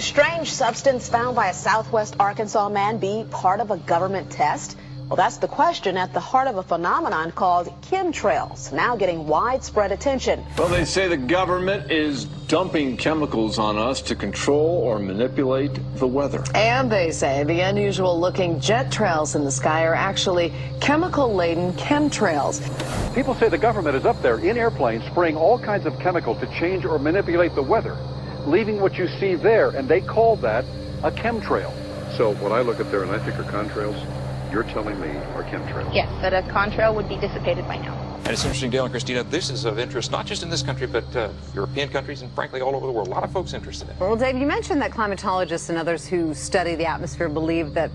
a strange substance found by a southwest Arkansas man be part of a government test? Well, that's the question at the heart of a phenomenon called chemtrails, now getting widespread attention. Well, they say the government is dumping chemicals on us to control or manipulate the weather. And they say the unusual-looking jet trails in the sky are actually chemical-laden chemtrails. People say the government is up there in airplanes spraying all kinds of chemicals to change or manipulate the weather, leaving what you see there, and they call that a chemtrail. So when I look up there and I think are contrails, you're telling me are chemtrails? Yes, that a contrail would be dissipated by now. And it's interesting, Dale and Christina, this is of interest not just in this country, but European countries and frankly all over the world. A lot of folks interested in it. Well, Dave, you mentioned that climatologists and others who study the atmosphere believe that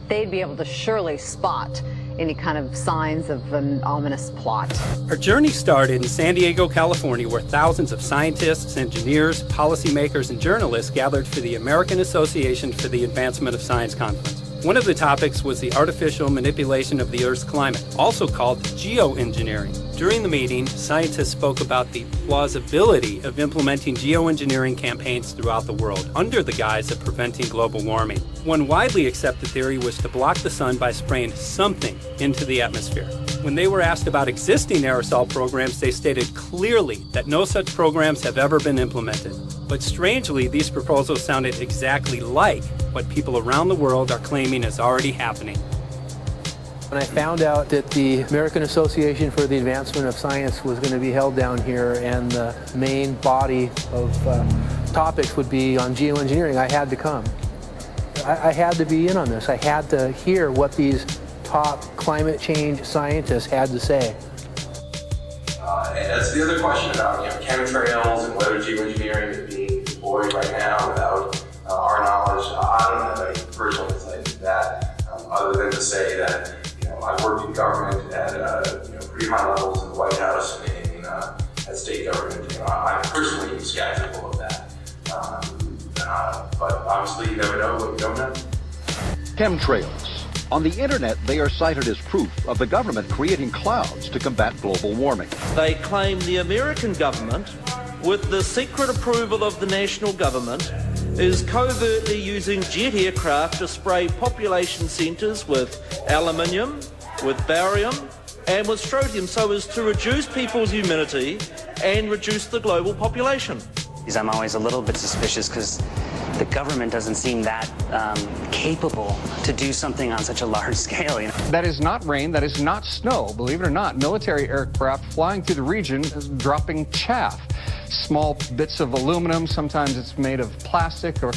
they'd be able to surely spot any kind of signs of an ominous plot. Our journey started in San Diego, California, where thousands of scientists, engineers, policymakers, and journalists gathered for the American Association for the Advancement of Science Conference. One of the topics was the artificial manipulation of the Earth's climate, also called geoengineering. During the meeting, scientists spoke about the plausibility of implementing geoengineering campaigns throughout the world under the guise of preventing global warming. One widely accepted theory was to block the sun by spraying something into the atmosphere. When they were asked about existing aerosol programs, they stated clearly that no such programs have ever been implemented. But strangely, these proposals sounded exactly like what people around the world are claiming is already happening. When I found out that the American Association for the Advancement of Science was going to be held down here and the main body of topics would be on geoengineering, I had to come. I had to be in on this. I had to hear what these top climate change scientists had to say. And that's the other question about chemtrails and whether geoengineering is being deployed right now without our knowledge. I don't have any personal insight into that, other than to say that I've worked in government at pretty high levels in the White House and at state government. I'm personally skeptical of that, but obviously you never know what you don't know. Chemtrails. On the internet, they are cited as proof of the government creating clouds to combat global warming. They claim the American government, with the secret approval of the national government, is covertly using jet aircraft to spray population centres with aluminium, with barium, and with strontium so as to reduce people's immunity and reduce the global population. I'm always a little bit suspicious because the government doesn't seem that capable to do something on such a large scale. That is not rain, that is not snow. Believe it or not, military aircraft flying through the region is dropping chaff. Small bits of aluminum, sometimes it's made of plastic or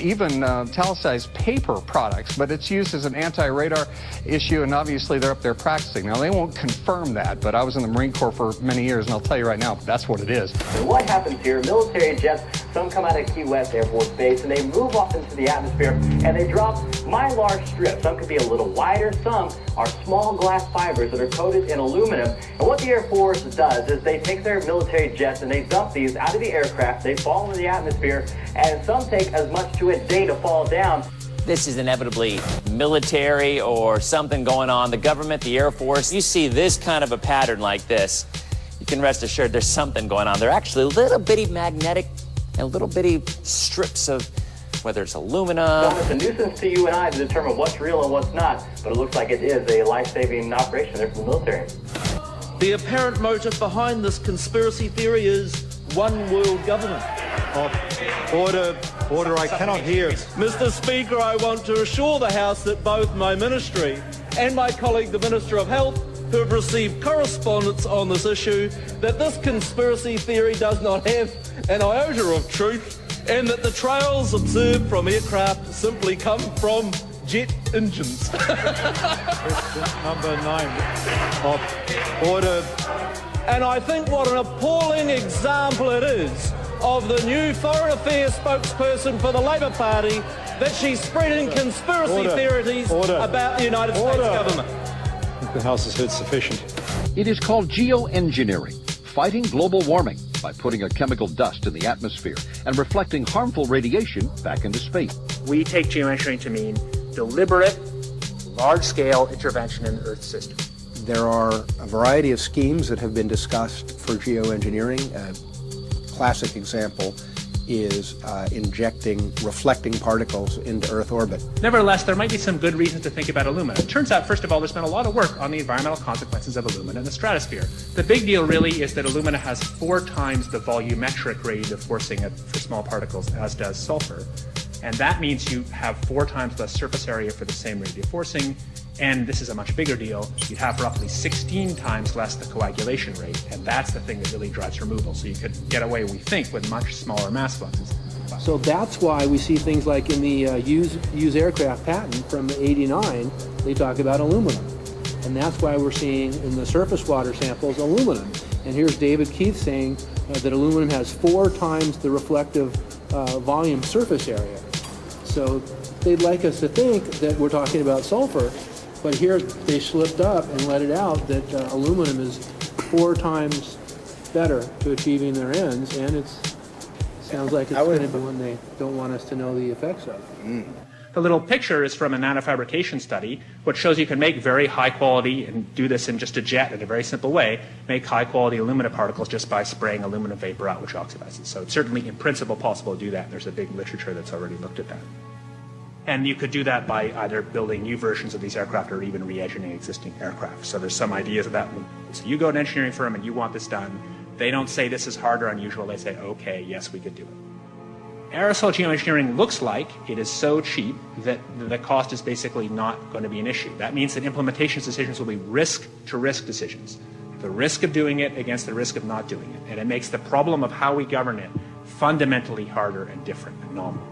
even talicized paper products, but it's used as an anti-radar issue, and obviously they're up there practicing. Now, they won't confirm that, but I was in the Marine Corps for many years, and I'll tell you right now, that's what it is. So what happens here, military jets, some come out of Key West Air Force Base, and they move off into the atmosphere, and they drop mylar strips. Some could be a little wider, some are small glass fibers that are coated in aluminum. And what the Air Force does is they take their military jets and they dump these out of the aircraft, they fall into the atmosphere, and some take as much to a day to fall down. This is inevitably military or something going on. The government, the Air Force, you see this kind of a pattern like this, you can rest assured there's something going on. They're actually little bitty magnetic and little bitty strips of, whether it's aluminum. Well, it's a nuisance to you and I to determine what's real and what's not, but it looks like it is a life-saving operation there for the military. The apparent motive behind this conspiracy theory is one world government. Order, I cannot hear. Mr. Speaker, I want to assure the House that both my ministry and my colleague, the Minister of Health, who have received correspondence on this issue, that this conspiracy theory does not have an iota of truth, and that the trails observed from aircraft simply come from jet engines. Question number 9. Order. And I think what an appalling example it is of the new Foreign Affairs spokesperson for the Labour Party that she's spreading conspiracy theories about the United States government. I think the House has heard sufficient. It is called geoengineering, fighting global warming by putting a chemical dust in the atmosphere and reflecting harmful radiation back into space. We take geoengineering to mean deliberate, large-scale intervention in the Earth system. There are a variety of schemes that have been discussed for geoengineering. A classic example is injecting reflecting particles into Earth orbit. Nevertheless, there might be some good reasons to think about alumina. It turns out, first of all, there's been a lot of work on the environmental consequences of alumina in the stratosphere. The big deal really is that alumina has 4 times the volumetric rate of forcing for small particles as does sulfur. And that means you have 4 times less surface area for the same rate of forcing. And this is a much bigger deal. You'd have roughly 16 times less the coagulation rate, and that's the thing that really drives removal. So you could get away, we think, with much smaller mass fluxes. So that's why we see things like in the use aircraft patent from '89, they talk about aluminum. And that's why we're seeing in the surface water samples aluminum. And here's David Keith saying that aluminum has 4 times the reflective volume surface area. So they'd like us to think that we're talking about sulfur, but here they slipped up and let it out that aluminum is 4 times better to achieving their ends, and it sounds like it's going to be one they don't want us to know the effects of. The little picture is from a nanofabrication study, which shows you can make very high quality, and do this in just a jet in a very simple way, make high quality alumina particles just by spraying aluminum vapor out, which oxidizes. So it's certainly in principle possible to do that. There's a big literature that's already looked at that. And you could do that by either building new versions of these aircraft or even re-engineering existing aircraft. So there's some ideas of that. So you go to an engineering firm and you want this done. They don't say this is hard or unusual. They say, okay, yes, we could do it. Aerosol geoengineering looks like it is so cheap that the cost is basically not going to be an issue. That means that implementation decisions will be risk-to-risk decisions. The risk of doing it against the risk of not doing it. And it makes the problem of how we govern it fundamentally harder and different and novel.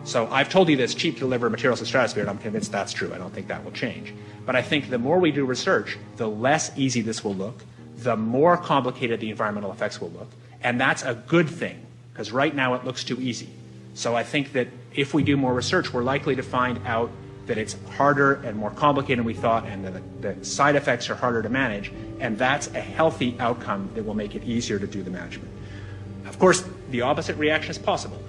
So I've told you that it's cheap to deliver materials to the stratosphere, and I'm convinced that's true. I don't think that will change. But I think the more we do research, the less easy this will look, the more complicated the environmental effects will look. And that's a good thing, because right now it looks too easy. So I think that if we do more research, we're likely to find out that it's harder and more complicated than we thought, and that the side effects are harder to manage. And that's a healthy outcome that will make it easier to do the management. Of course, the opposite reaction is possible.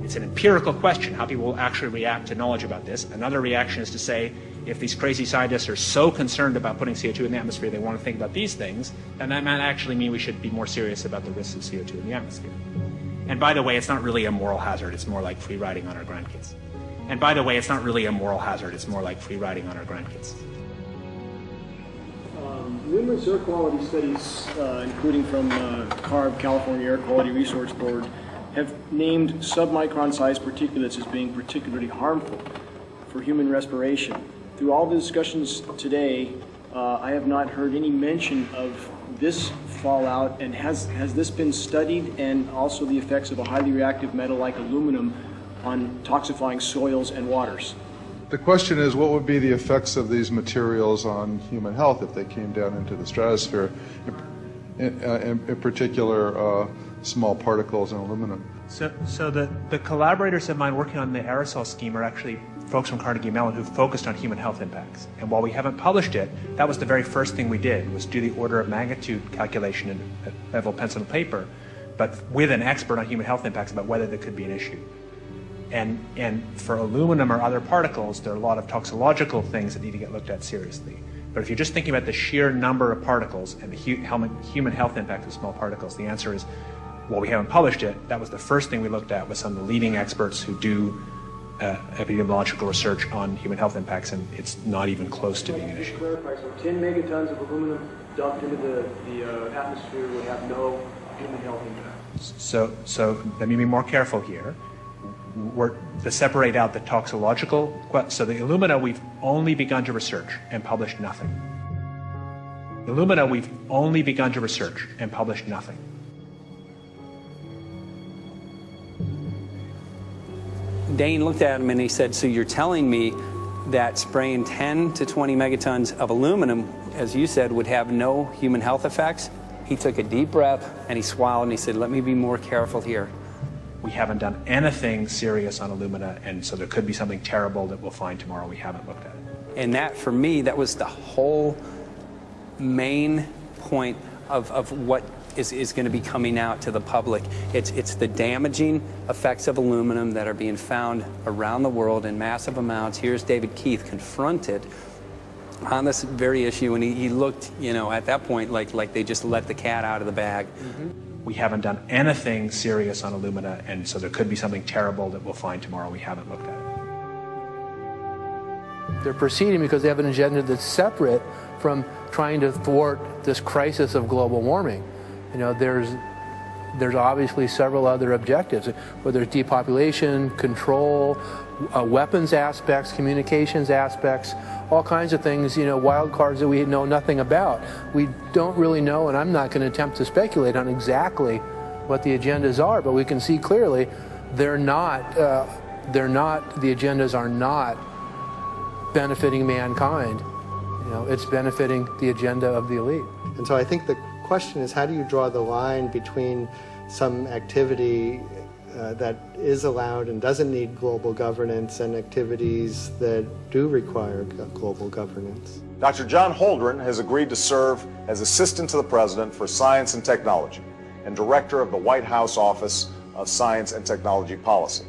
It's an empirical question, how people will actually react to knowledge about this. Another reaction is to say, if these crazy scientists are so concerned about putting CO2 in the atmosphere, they want to think about these things, then that might actually mean we should be more serious about the risks of CO2 in the atmosphere. And by the way, it's not really a moral hazard, it's more like free riding on our grandkids. And by the way, it's not really a moral hazard, it's more like free riding on our grandkids. Numerous air quality studies, including from CARB, California Air Quality Resource Board, have named submicron-sized particulates as being particularly harmful for human respiration. Through all the discussions today, I have not heard any mention of this fallout, and has this been studied, and also the effects of a highly reactive metal like aluminum on toxifying soils and waters? The question is, what would be the effects of these materials on human health if they came down into the stratosphere, in particular small particles and aluminum? So the collaborators of mine working on the aerosol scheme are actually folks from Carnegie Mellon who focused on human health impacts. And while we haven't published it, that was the very first thing we did, was do the order of magnitude calculation in level pencil and paper, but with an expert on human health impacts about whether there could be an issue. And for aluminum or other particles, there are a lot of toxicological things that need to get looked at seriously. But if you're just thinking about the sheer number of particles and the human health impact of small particles, the answer is, well, we haven't published it. That was the first thing we looked at with some of the leading experts who do epidemiological research on human health impacts, and it's not even close to being an issue. Clarify, so 10 megatons of aluminum dumped into the atmosphere would have no human health impact. So let me be more careful here. We're to separate out the toxicological. So the alumina, we've only begun to research and published nothing. The alumina, we've only begun to research and published nothing. Dane looked at him and he said, so you're telling me that spraying 10 to 20 megatons of aluminum, as you said, would have no human health effects? He took a deep breath and he swallowed and he said, let me be more careful here. We haven't done anything serious on alumina, and so there could be something terrible that we'll find tomorrow we haven't looked at it. And that, for me, that was the whole main point of what is going to be coming out to the public. It's the damaging effects of aluminum that are being found around the world in massive amounts. Here's David Keith confronted on this very issue, and he looked, you know, at that point like they just let the cat out of the bag. We haven't done anything serious on alumina, and so there could be something terrible that we'll find tomorrow. We haven't looked at it. They're proceeding because they have an agenda that's separate from trying to thwart this crisis of global warming. You know, there's obviously several other objectives, whether it's depopulation, control, weapons aspects, communications aspects, all kinds of things, you know, wild cards that we know nothing about. We don't really know, and I'm not going to attempt to speculate on exactly what the agendas are, but we can see clearly the agendas are not benefiting mankind. You know, it's benefiting the agenda of the elite. And so I think the question is, how do you draw the line between some activity that is allowed and doesn't need global governance and activities that do require global governance? Dr. John Holdren has agreed to serve as Assistant to the President for Science and Technology and Director of the White House Office of Science and Technology Policy.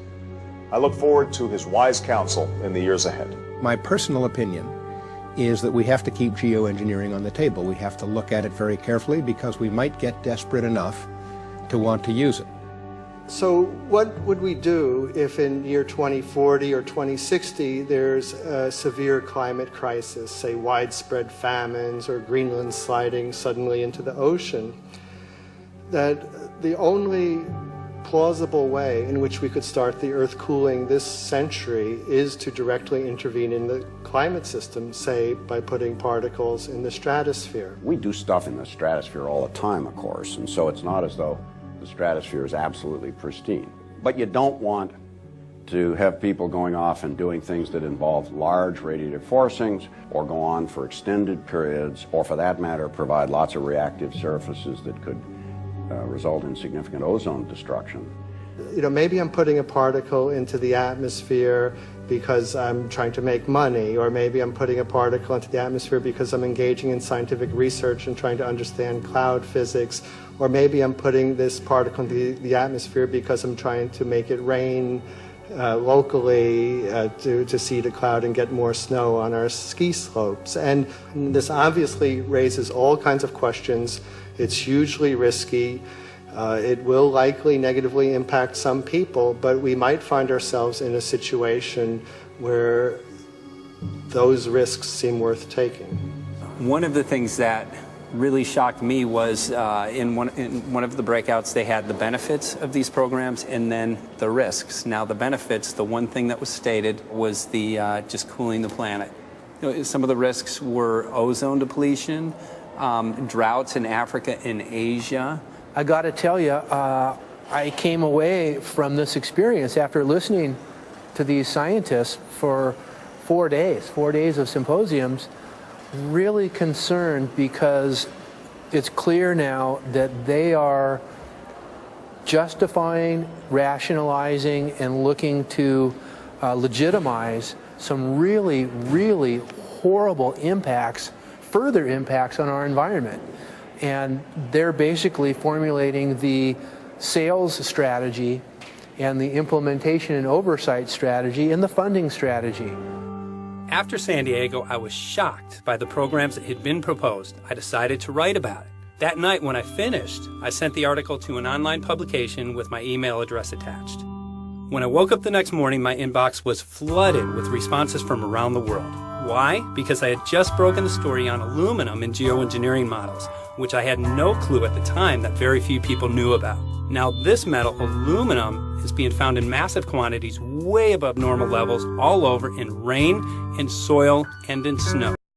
I look forward to his wise counsel in the years ahead. My personal opinion is that we have to keep geoengineering on the table. We have to look at it very carefully because we might get desperate enough to want to use it. So what would we do if in year 2040 or 2060 there's a severe climate crisis, say widespread famines or Greenland sliding suddenly into the ocean? That the only plausible way in which we could start the Earth cooling this century is to directly intervene in the climate system, say by putting particles in the stratosphere. We do stuff in the stratosphere all the time, of course, and so it's not as though the stratosphere is absolutely pristine. But you don't want to have people going off and doing things that involve large radiative forcings or go on for extended periods, or for that matter provide lots of reactive surfaces that could result in significant ozone destruction. You know, maybe I'm putting a particle into the atmosphere because I'm trying to make money, or maybe I'm putting a particle into the atmosphere because I'm engaging in scientific research and trying to understand cloud physics, or maybe I'm putting this particle into the atmosphere because I'm trying to make it rain locally to seed a cloud and get more snow on our ski slopes. And this obviously raises all kinds of questions. It's hugely risky. It will likely negatively impact some people, but we might find ourselves in a situation where those risks seem worth taking. One of the things that really shocked me was in one of the breakouts they had the benefits of these programs and then the risks. Now the benefits, the one thing that was stated was the just cooling the planet. You know, some of the risks were ozone depletion, droughts in Africa and Asia. I got to tell you, I came away from this experience after listening to these scientists for 4 days of symposiums, really concerned because it's clear now that they are justifying, rationalizing, and looking to legitimize some really, really horrible impacts, further impacts on our environment. And they're basically formulating the sales strategy and the implementation and oversight strategy and the funding strategy. After San Diego, I was shocked by the programs that had been proposed. I decided to write about it. That night when I finished, I sent the article to an online publication with my email address attached. When I woke up the next morning, my inbox was flooded with responses from around the world. Why? Because I had just broken the story on aluminum in geoengineering models, which I had no clue at the time that very few people knew about. Now this metal, aluminum, is being found in massive quantities way above normal levels all over in rain, in soil, and in snow.